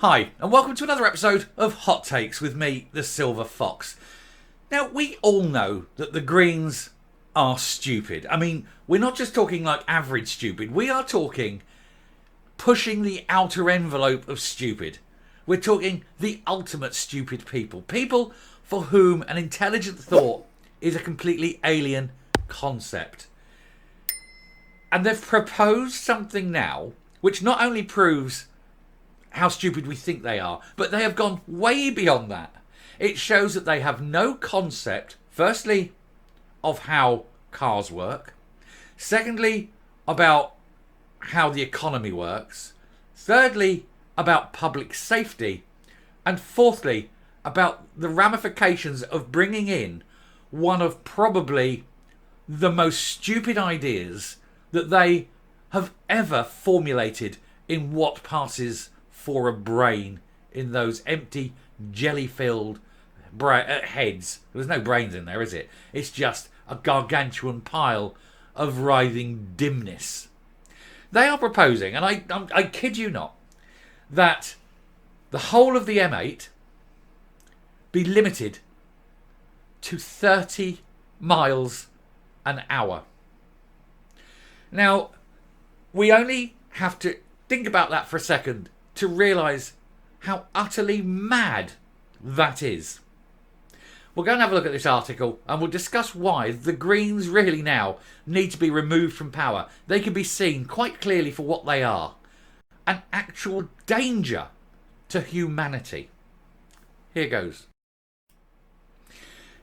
Hi, and welcome to another episode of Hot Takes with me, the Silver Fox. Now, we all know that the Greens are stupid. I mean, we're not just talking like average stupid, we are talking pushing the outer envelope of stupid. We're talking the ultimate stupid people. People for whom an intelligent thought is a completely alien concept. And they've proposed something now which not only proves how stupid we think they are, but they have gone way beyond that. It shows that they have no concept, firstly, of how cars work, secondly, about how the economy works, thirdly, about public safety, and fourthly, about the ramifications of bringing in one of probably the most stupid ideas that they have ever formulated in what passes for a brain in those empty, jelly-filled heads. There's no brains in there, is it? It's just a gargantuan pile of writhing dimness. They are proposing, and I kid you not, that the whole of the M8 be limited to 30 miles an hour. Now, we only have to think about that for a second to realise how utterly mad that is. We'll go and have a look at this article and we'll discuss why the Greens really now need to be removed from power. They can be seen quite clearly for what they are, an actual danger to humanity. Here goes.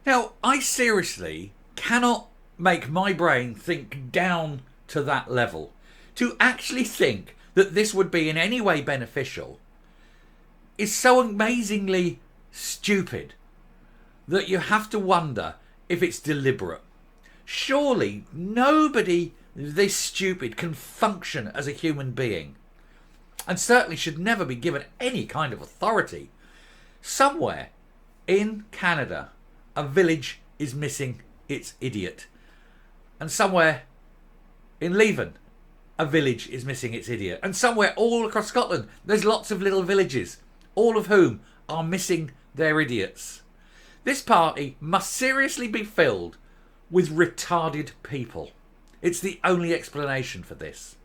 Now, I seriously cannot make my brain think down to that level. To actually think that this would be in any way beneficial is so amazingly stupid that you have to wonder if it's deliberate. Surely nobody this stupid can function as a human being, and certainly should never be given any kind of authority. Somewhere in Canada, a village is missing its idiot. And somewhere in Leven, a village is missing its idiot. And somewhere all across Scotland, there's lots of little villages, all of whom are missing their idiots. This party must seriously be filled with retarded people. It's the only explanation for this.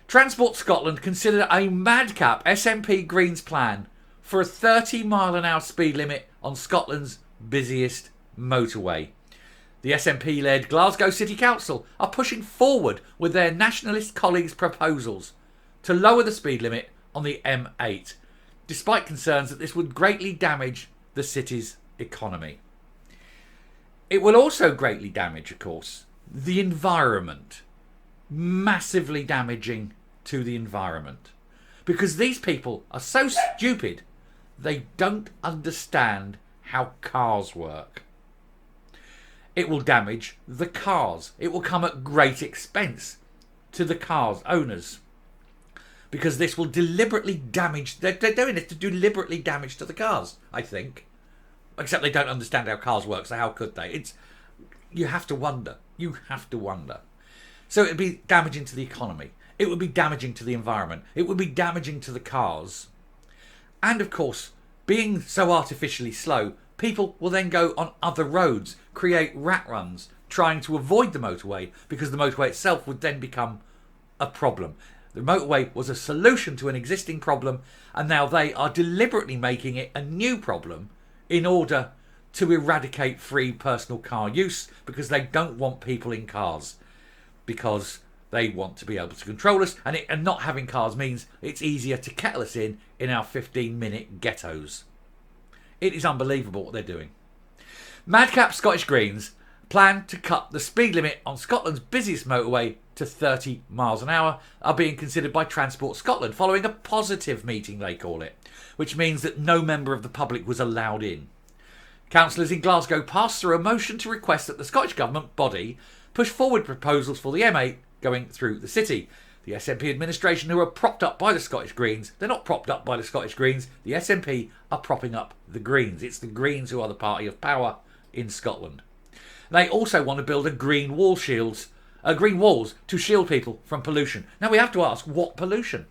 Transport Scotland considered a madcap SNPGreens plan for a 30-mile-an-hour speed limit on Scotland's busiest motorway. The SNP-led Glasgow City Council are pushing forward with their nationalist colleagues' proposals to lower the speed limit on the M8, despite concerns that this would greatly damage the city's economy. It will also greatly damage, of course, the environment. Massively damaging to the environment. Because these people are so stupid, they don't understand how cars work. It will damage the cars. It will come at great expense to the cars' owners. Because this will deliberately damage... They're doing this to deliberately damage to the cars, I think. Except they don't understand how cars work, so how could they? You have to wonder. You have to wonder. So it would be damaging to the economy. It would be damaging to the environment. It would be damaging to the cars. And of course, being so artificially slow, people will then go on other roads, create rat runs, trying to avoid the motorway, because the motorway itself would then become a problem. The motorway was a solution to an existing problem, and now they are deliberately making it a new problem in order to eradicate free personal car use, because they don't want people in cars, because they want to be able to control us, and not having cars means it's easier to kettle us in our 15-minute ghettos. It is unbelievable what they're doing. Madcap Scottish Greens plan to cut the speed limit on Scotland's busiest motorway to 30 miles an hour are being considered by Transport Scotland following a positive meeting, they call it, which means that no member of the public was allowed in. Councillors in Glasgow passed through a motion to request that the Scottish Government body push forward proposals for the M8 going through the city. The SNP administration, who are propped up by the Scottish Greens, they're not propped up by the Scottish Greens, the SNP are propping up the Greens. It's the Greens who are the party of power in Scotland. They also want to build green walls to shield people from pollution. Now we have to ask, what pollution?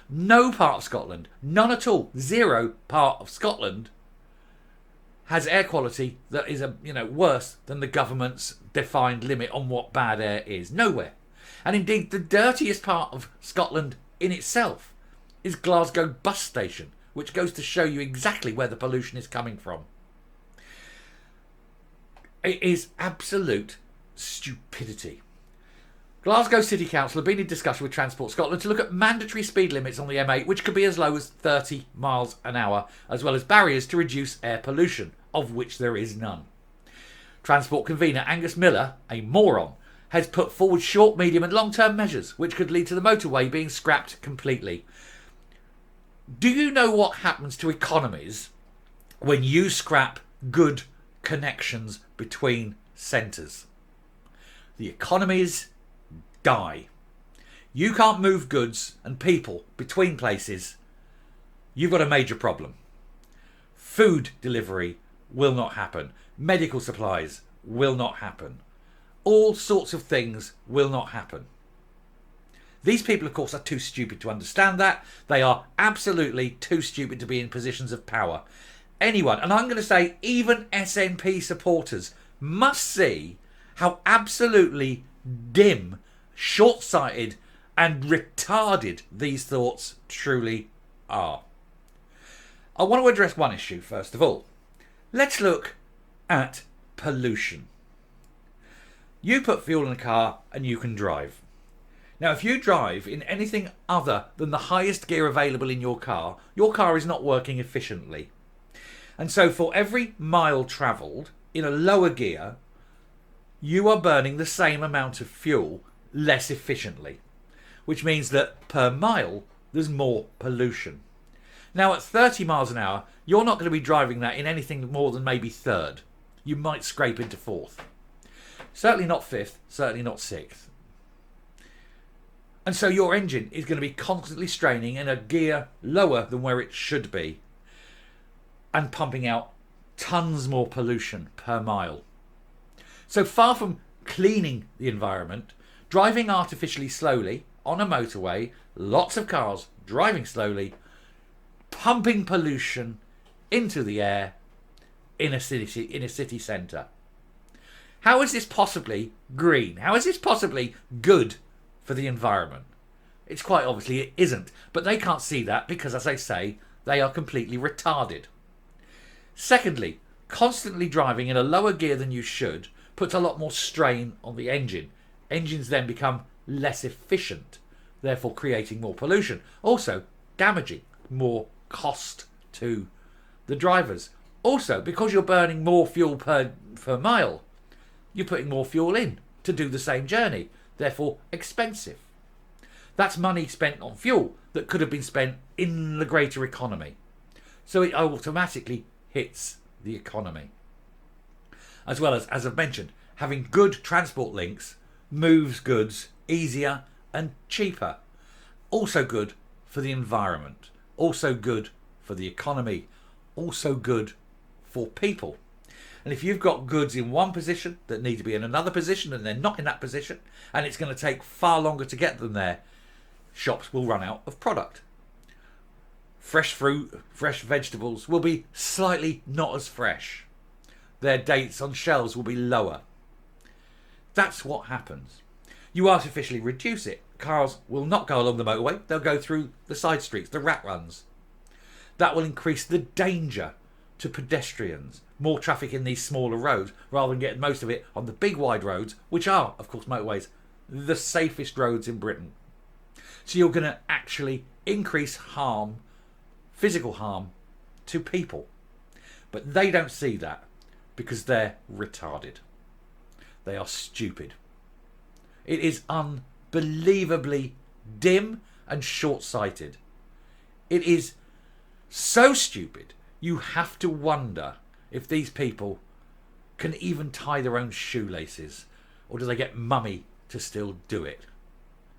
No part of Scotland, none at all, zero part of Scotland has air quality that is worse than the government's defined limit on what bad air is. Nowhere. And indeed, the dirtiest part of Scotland in itself is Glasgow bus station, which goes to show you exactly where the pollution is coming from. It is absolute stupidity. Glasgow City Council have been in discussion with Transport Scotland to look at mandatory speed limits on the M8, which could be as low as 30 miles an hour, as well as barriers to reduce air pollution, of which there is none. Transport convener Angus Miller, a moron, has put forward short, medium and long-term measures which could lead to the motorway being scrapped completely. Do you know what happens to economies when you scrap good connections between centres? The economies die. You can't move goods and people between places. You've got a major problem. Food delivery will not happen. Medical supplies will not happen. All sorts of things will not happen. These people, of course, are too stupid to understand that. They are absolutely too stupid to be in positions of power. Anyone, and I'm going to say even SNP supporters, must see how absolutely dim, short-sighted and retarded these thoughts truly are. I want to address one issue first of all. Let's look at pollution. You put fuel in a car and you can drive. Now, if you drive in anything other than the highest gear available in your car is not working efficiently. And so for every mile travelled in a lower gear, you are burning the same amount of fuel less efficiently, which means that per mile there's more pollution. Now at 30 miles an hour, you're not going to be driving that in anything more than maybe third. You might scrape into fourth. Certainly not fifth, certainly not sixth. And so your engine is going to be constantly straining in a gear lower than where it should be and pumping out tons more pollution per mile. So far from cleaning the environment, driving artificially slowly on a motorway, lots of cars driving slowly, pumping pollution into the air in a city centre. How is this possibly green? How is this possibly good for the environment? It's quite obviously it isn't, but they can't see that because, as I say, they are completely retarded. Secondly, constantly driving in a lower gear than you should puts a lot more strain on the engine. Engines then become less efficient, therefore creating more pollution. Also damaging, more cost to the drivers. Also, because you're burning more fuel per mile, you're putting more fuel in to do the same journey, therefore expensive. That's money spent on fuel that could have been spent in the greater economy. So it automatically hits the economy. As well as I've mentioned, having good transport links moves goods easier and cheaper. Also good for the environment. Also good for the economy. Also good for people. And if you've got goods in one position that need to be in another position and they're not in that position, and it's going to take far longer to get them there, shops will run out of product. Fresh fruit, fresh vegetables will be slightly not as fresh. Their dates on shelves will be lower. That's what happens. You artificially reduce it. Cars will not go along the motorway. They'll go through the side streets, the rat runs. That will increase the danger to pedestrians. More traffic in these smaller roads rather than getting most of it on the big wide roads, which are, of course, motorways, the safest roads in Britain. So you're going to actually increase harm, physical harm, to people. But they don't see that because they're retarded. They are stupid. It is unbelievably dim and short-sighted. It is so stupid, you have to wonder if these people can even tie their own shoelaces, or do they get mummy to still do it?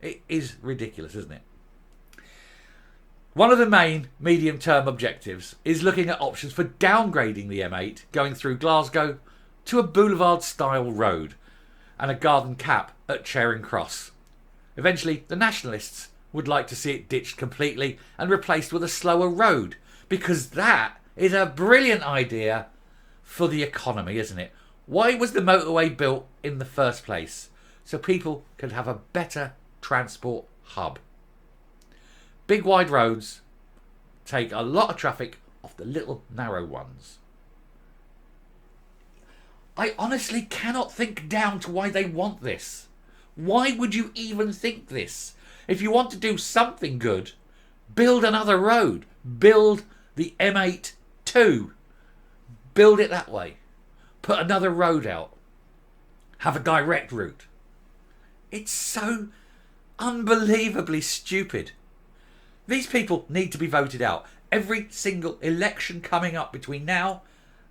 It is ridiculous, isn't it? One of the main medium-term objectives is looking at options for downgrading the M8 going through Glasgow to a boulevard-style road and a garden cap at Charing Cross. Eventually, the nationalists would like to see it ditched completely and replaced with a slower road, because that is a brilliant idea for the economy, isn't it? Why was the motorway built in the first place? So people could have a better transport hub. Big wide roads take a lot of traffic off the little narrow ones. I honestly cannot think down to why they want this. Why would you even think this? If you want to do something good, build another road. Build the M8-2. Build it that way. Put another road out. Have a direct route. It's so unbelievably stupid. These people need to be voted out. Every single election coming up between now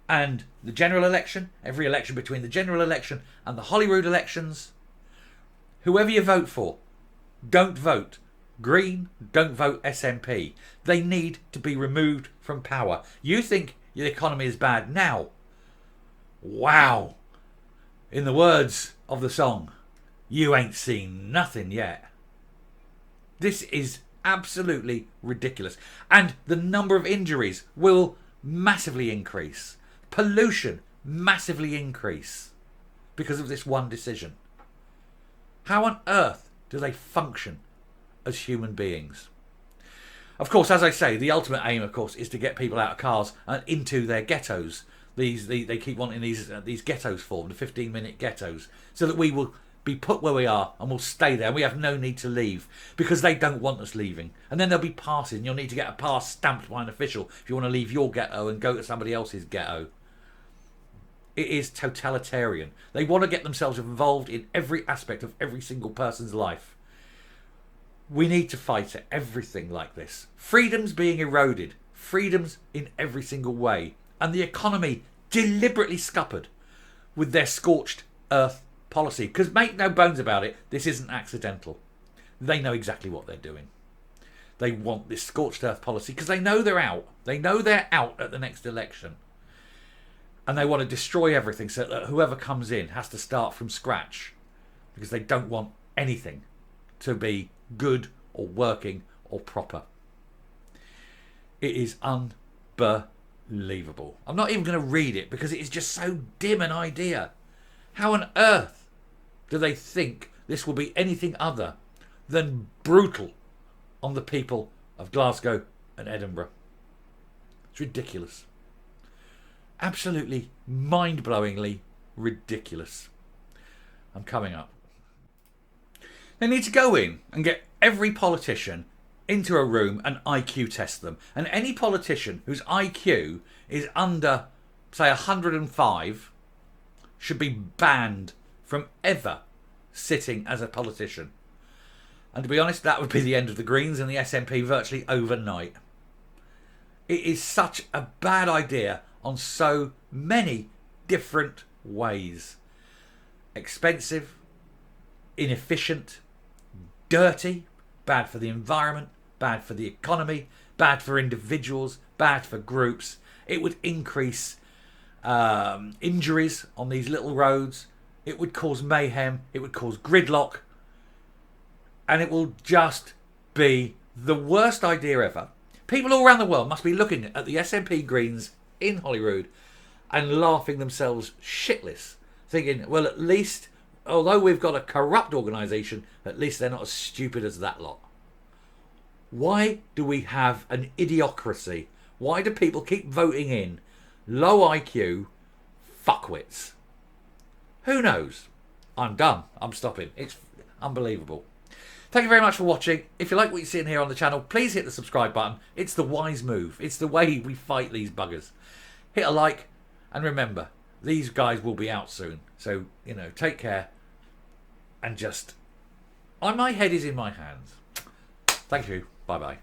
and the general election, every election between the general election and the Holyrood elections, whoever you vote for, don't vote Green, don't vote SNP. They need to be removed from power. You think the economy is bad now? Wow. In the words of the song, you ain't seen nothing yet. This is absolutely ridiculous. And the number of injuries will massively increase. Pollution massively increase because of this one decision. How on earth do they function as human beings? Of course, as I say, the ultimate aim, of course, is to get people out of cars and into their ghettos. They keep wanting these ghettos formed, the 15-minute ghettos, so that we will be put where we are and we'll stay there. And we have no need to leave because they don't want us leaving. And then there'll be passes, and you'll need to get a pass stamped by an official if you want to leave your ghetto and go to somebody else's ghetto. It is totalitarian. They want to get themselves involved in every aspect of every single person's life. We need to fight everything like this. Freedom's being eroded. Freedoms in every single way. And the economy deliberately scuppered with their scorched earth policy. Because make no bones about it, this isn't accidental. They know exactly what they're doing. They want this scorched earth policy because they know they're out. They know they're out at the next election. And they want to destroy everything so that whoever comes in has to start from scratch. Because they don't want anything to be good or working or proper. It is unbelievable. I'm not even going to read it because it is just so dim an idea. How on earth do they think this will be anything other than brutal on the people of Glasgow and Edinburgh? It's ridiculous. Absolutely mind-blowingly ridiculous. I'm coming up. They need to go in and get every politician into a room and IQ test them. And any politician whose IQ is under, say, 105 should be banned from ever sitting as a politician. And to be honest, that would be the end of the Greens and the SNP virtually overnight. It is such a bad idea on so many different ways. Expensive, inefficient, dirty, bad for the environment, bad for the economy, bad for individuals, bad for groups. It would increase injuries on these little roads. It would cause mayhem. It would cause gridlock. And it will just be the worst idea ever. People all around the world must be looking at the SNPGreens in Holyrood and laughing themselves shitless, thinking, well, at least, although we've got a corrupt organisation, at least they're not as stupid as that lot. Why do we have an idiocracy? Why do people keep voting in low IQ fuckwits? Who knows? I'm done. I'm stopping. It's unbelievable. Thank you very much for watching. If you like what you're seeing here on the channel, please hit the subscribe button. It's the wise move. It's the way we fight these buggers. Hit a like, and remember, these guys will be out soon. So, take care. And just, my head is in my hands. Thank you. Bye-bye.